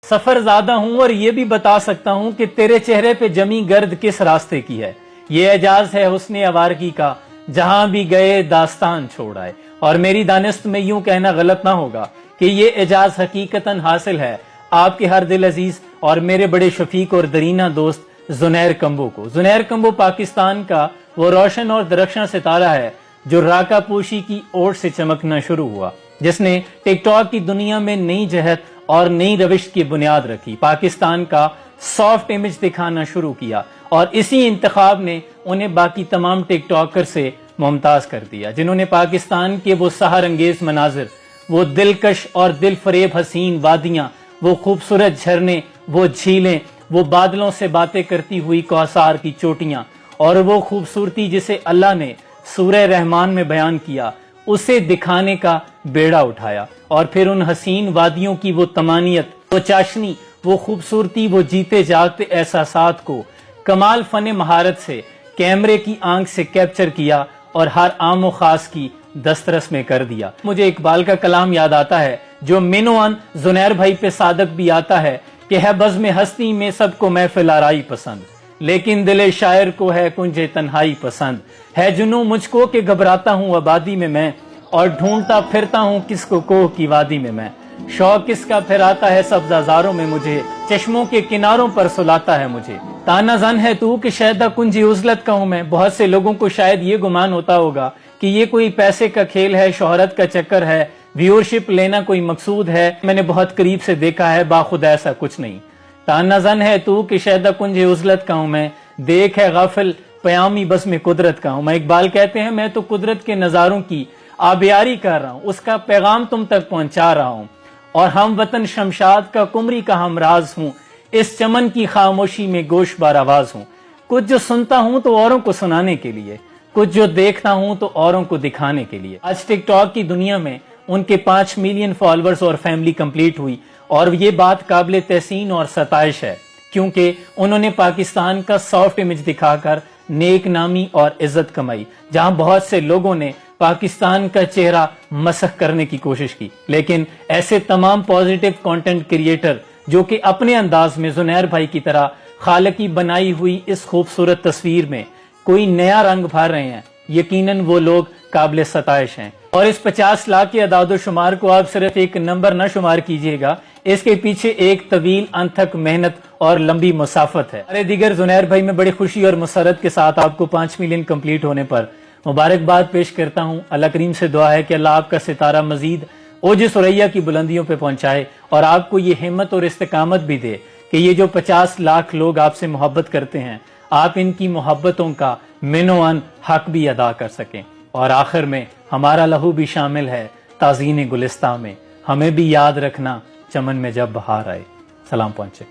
सफर ज्यादा हूं और ये भी बता सकता हूं कि तेरे चेहरे पे जमी गर्द किस रास्ते की है। ये एजाज है हुस्ने आवारगी का, जहां भी गए दास्तान छोड़ आए। और मेरी दानिस्त में यूं कहना गलत ना होगा कि ये एजाज हकीकतन हासिल है आपके हर दिल अजीज और मेरे बड़े शफीक और दरीना दोस्त जुनैर कंबो को। जुनैर कंबो पाकिस्तान का वो रोशन और दरख्शां सितारा है जो राका पोशी की ओर से चमकना शुरू हुआ, जिसने टिकटॉक की दुनिया में नई जहत और नई रविश की बुनियाद रखी, पाकिस्तान का सॉफ्ट इमेज दिखाना शुरू किया और इसी इंतखाब ने उन्हें बाकी तमाम टिकटॉकर से मुमताज कर दिया, जिन्होंने पाकिस्तान के वो सहर अंगेज मनाजिर, वो दिलकश और दिल फरेब हसीन वादियां, वो खूबसूरत झरने, वो झीलें, वो बादलों से बातें करती हुई कौसार की चोटियां और वो खूबसूरती जिसे अल्लाह ने सूरह रहमान में बयान किया, उसे दिखाने का बेड़ा उठाया। और फिर उन हसीन वादियों की वो तमानियत, वो चाशनी, वो खूबसूरती, वो जीते जागते एहसासात को कमाल फन महारत से कैमरे की आंख से कैप्चर किया और हर आम व खास की दस्तरस में कर दिया। मुझे इकबाल का कलाम याद आता है जो मिनोअन जुनैर भाई पे सादक भी आता है कि है बज़्म हस्ती में सबको महफिल आराई पसंद, लेकिन दिले शायर को है कुंजे तन्हाई पसंद। है जुनू मुझको कि घबराता हूँ आबादी में मैं और ढूंढता फिरता हूँ किसको कोह की वादी में मैं। शौक किसका फिराता है सब्ज़ाज़ारों में मुझे, चश्मों के किनारों पर सुलाता है मुझे। ताना जन है तू कि शायदा कुंजी उजलत का हूं मैं। बहुत से लोगों को शायद ये गुमान होता होगा कि ये कोई पैसे का खेल है, शोहरत का चक्कर है, व्यूअरशिप लेना कोई मकसूद है। मैंने बहुत करीब से देखा है, बाखुदा ऐसा कुछ नहीं। ताना जन है तू कि शायदा कुंजी उजलत का हूं मैं, देख है गाफिल पयामी बस में कुदरत का हूं मैं। इकबाल कहते हैं मैं तो कुदरत के नजारों की आबियारी कर रहा हूं, उसका पैगाम तुम तक पहुंचा रहा हूं और हम वतन शमशाद का कुमरी का हमराज हूं, इस चमन की खामोशी में गोशबार आवाज हूं। कुछ जो सुनता हूं तो औरों को सुनाने के लिए, कुछ जो देखता हूं तो औरों को दिखाने के लिए। आज टिकटॉक की दुनिया में उनके 5 मिलियन फॉलोअर्स और फैमिली कंप्लीट हुई और ये बात काबिल तहसीन और सताइश है क्योंकि उन्होंने पाकिस्तान का सॉफ्ट इमेज दिखाकर नेक नामी और इज्जत कमाई, जहां बहुत से लोगों ने पाकिस्तान का चेहरा मसख करने की कोशिश की। लेकिन ऐसे तमाम पॉजिटिव कंटेंट क्रिएटर जो कि अपने अंदाज में जुनैर भाई की तरह खालिक की बनाई हुई इस खूबसूरत तस्वीर में कोई नया रंग भर रहे हैं, यकीनन वो लोग काबिल सताइश हैं। और इस 50 लाख के अदादो शुमार को आप सिर्फ एक नंबर न शुमार कीजिएगा, इसके पीछे एक तवील अनथक मेहनत और लंबी मुसाफत है। अरे दिगर जुनैर भाई, मैं बड़ी खुशी और मुसरत के साथ आपको 5 मिलियन कंप्लीट होने पर मुबारकबाद पेश करता हूँ। अल्लाह करीम से दुआ है कि अल्लाह आपका सितारा मजीद ओज सुरैया की बुलंदियों पे पहुंचाए और आपको ये हिम्मत और इस्तिकामत भी दे कि ये जो 50 लाख लोग आपसे मोहब्बत करते हैं, आप इनकी मोहब्बतों का मिनोअन हक भी अदा कर सकें। और आखिर में हमारा लहू भी शामिल है ताज़ीन गुलिस्तां में, हमें भी याद रखना चमन में जब बहार आए। सलाम पहुंचे।